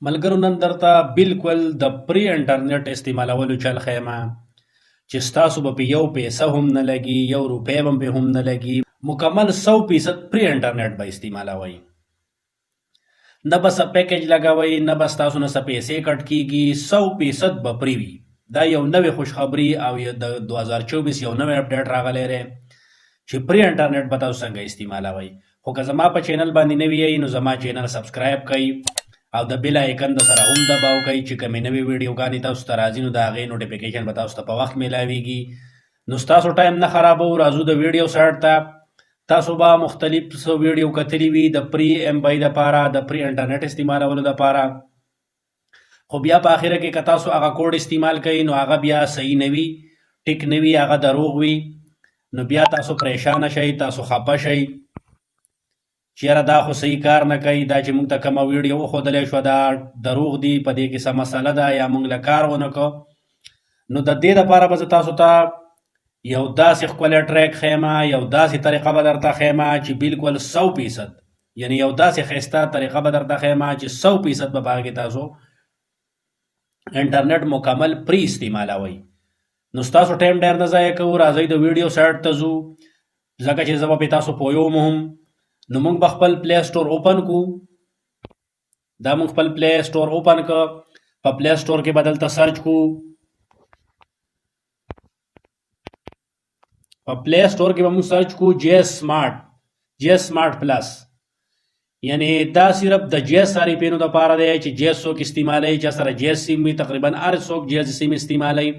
ملګرو نن درته بالکل د پری انټرنیټ استعمالولو چل ښیمه چې ستاسو به په یو پیسه هم نه لګي، یو روپۍ به پې هم نه لګي. مکمل 100% پری انټرنیټ به استعمالوئ. نه به څه پیکج لګوئ، نه به ستاسو نه څه پیسې کټ کیږي، 100% به پری وي. دا یو نوې خوشخبري او د 2024 یو نوی اپډیټ راغلی دی چې پری انټرنیټ به تاسو څنګه استعمالوئ. خو که زما په چینل باندې نوي یئ نو زما چینل سبسکرایب کړئ او د بیل آیکن د سره هم دباو کوي چې کومې نوې ویډیوګانې تاسو ته راځي نو د هغې نوټیفیکیشن به تاسو ته په وخت میلاویږي. نو ستاسو ټایم نه خرابوو، راځو د ویډیو سایټ ته. تاسو به مختلف ویډیو کتلي وي د پری ایم بی دپاره، د پری انټرنیټ استعمالولو دپاره، خو بیا په اخره کې که تاسو هغه کوډ استعمال کوئ نو هغه بیا صحیح نه وي، ټیک نه وي، هغه دروغ وي، نو بیا تاسو پریشانه شئ، تاسو خفه شئ چې یاره دا خو صحیح کار نه کوي، دا چې موږ ته کومه ویډیو وښودلی شوه دا دروغ دي، په دې کې څه مسله ده یا موږ له کار ونه کړو. نو د دې دپاره به زه تاسو ته یو داسې ښکلی ټریک ښیمه، یو داسې طریقه به درته ښیمه چې بالکل 100%، یعنی یو داسې ښایسته طریقه به درته ښیمه چې 100% به په هغې کې تاسو انټرنیټ مکمل پری استعمالوئ. نو ستاسو ټایم ډېر نه ضایع کوو، راځئ د ویډیو سایټ ته ځو، ځکه چې زه به پې تاسو پویوم هم. نو موږ به خپل پلی سټور اوپن کو. دا موږ خپل پلی سټور اوپن که، په پلی سټور کې به دلته سرچ کو. په پلی سټور کې به موږ سرچ کو جی ایس سمارټ پلس، یعنی دا صرف د جی ایس صارفینو دپاره دی چې جی ایس څوک استعمالوي، چا سره جی ایس سیم وي، تقریبا هر څوک جی ایس سیم استعمالوي.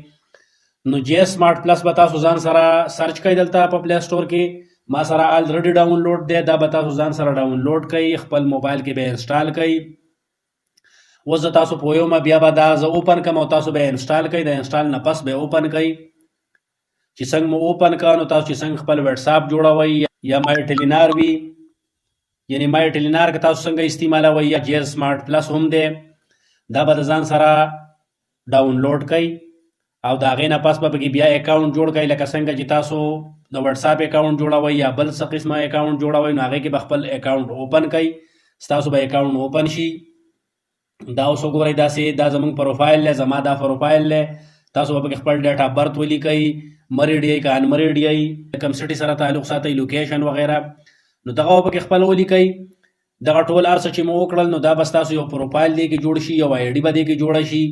نو جی ایس سمارټ پلس به تاسو ځان سره سرچ کوئ دلته په پلی سټور کې. ما سره الریډي ډاونلوډ دی، دا به تاسو ځان سره ډاونلوډ کوئ، خپل موبایل کې به انسټال کوئ. اوس زه تاسو پوهیږم بیا به دا زه اوپن کړم او تاسو به انسټال کوئ. د انسټال نه پس به اوپن کوئ. چې څنګه مو اوپن کړه نو تاسو چې څنګه خپل وټساپ جوړوئ یا مای ټیلینار وي، یعنی مای ټیلینار که تاسو څنګه استعمالوئ یا جی ایس سمارټ پلس هم دی، دا به د ځان سره ډاونلوډ کوئ او د هغې نه پس به پکې بیا اکاونټ جوړ کړئ. لکه څنګه چې تاسو د وټساپ اکاونټ جوړوئ یا بل څه قسمه اکاونټ جوړوئ نو هغې کې به خپل اکاونټ اوپن کړئ. ستاسو به اکاونټ اوپن شي. دا اوس وګورئ، دا زموږ پروفایل دی، زما دا پروفایل دی. تاسو به پکې خپل ډیټ اف برت ولیکئ، مریډ یئ که ان مریډ یئ، کوم سټي سره تعلق ساتئ، لوکیشن وغیره، نو دغه به پکې خپل ولیکئ. دغه ټول هر څه چې مو وکړل نو دا به ستاسو یو پروفایل دې کې جوړ شي، یو آی ډي به دې کې جوړه شي.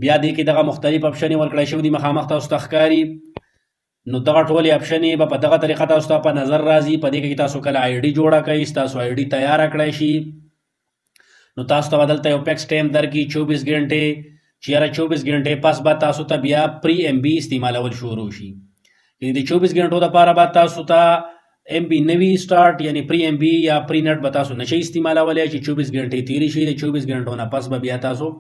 بیا دې کې دغه مختلف اپشنې ورکړی شوي دي، مخامخ تاسو ته ښکاري. نو دغه ټولې اپشنې به په دغه طریقه تاسو ته په نظر راځي. په دې کې تاسو کله آی ډي جوړه کوئ، ستاسو آی ډي تیاره کړی شي نو تاسو ته به دلته یو فکس ټایم درکړي 24 ګنټې، چې یاره 24 ګنټې پس به تاسو ته بیا پری ایم بي استعمالول شروع شي. یعنې د 24 ګنټو دپاره به تاسو ته ایم بي نوي سټارټ، یعنی پری ایم بي یا پری نټ به تاسو نشئ استعمالولی چې 24 ګنټې تېرې شي. د 24 ګنټو نه پس به بیا تاسو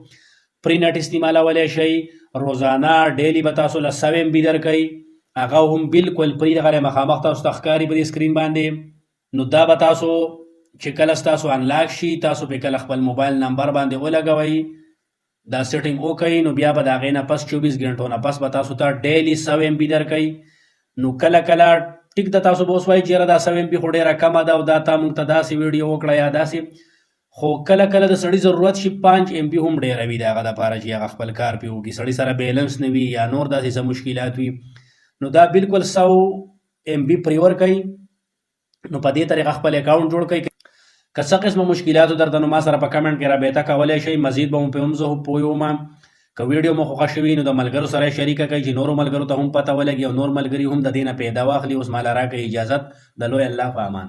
پری نټ استعمالولی شئ. روزانه ډیلی به تاسو له 100 ایم بي درکوي، هغه هم بالکل پری دغه مخامخ تاسو ته ښکاري په دې سکرین باندې. نو دا به تاسو چې کله ستاسو انلاک شي، تاسو پې کله خپل موبایل نمبر باندې ولګوئ، دا سیټینګ وکړئ، نو بیا به د هغې نه پس 24 ګنټو نه پس به تاسو ته ډیلی 100 ایم بي درکوي. نو کله کله ټیک ده تاسو به اوس وایئ چې یاره دا 100 ایم بي خو ډېره کمه ده او دا تا موږ ته داسې ویډیو وکړه یا داسې، خو کله کله د سړي ضرورت شي 5 ایم بي هم ډېره وي د هغه دپاره چې هغه خپل کار پې وکړي، سړي سره بیلنس نه وي یا نور داسې څه مشکلات وي. نو دا بالکل 100 ایم بي پرې ورکوئ. نو په دې طریقه خپل اکاونټ جوړ کړئ. که څه قسمه مشکلاتو درته نو ما سره په کمنټ کې رابطه کولی شئ. مزید به مو پې هم زه پوهیوم. که ویډیو مو خوښه شوي نو د ملګرو سره یې شریکه کړئ چې نورو ملګرو ته هم پته ولګي او نور ملګري هم د دې نه پیدا واخلي. اوس ماله راکړئ اجازت. د لوی الله په امان.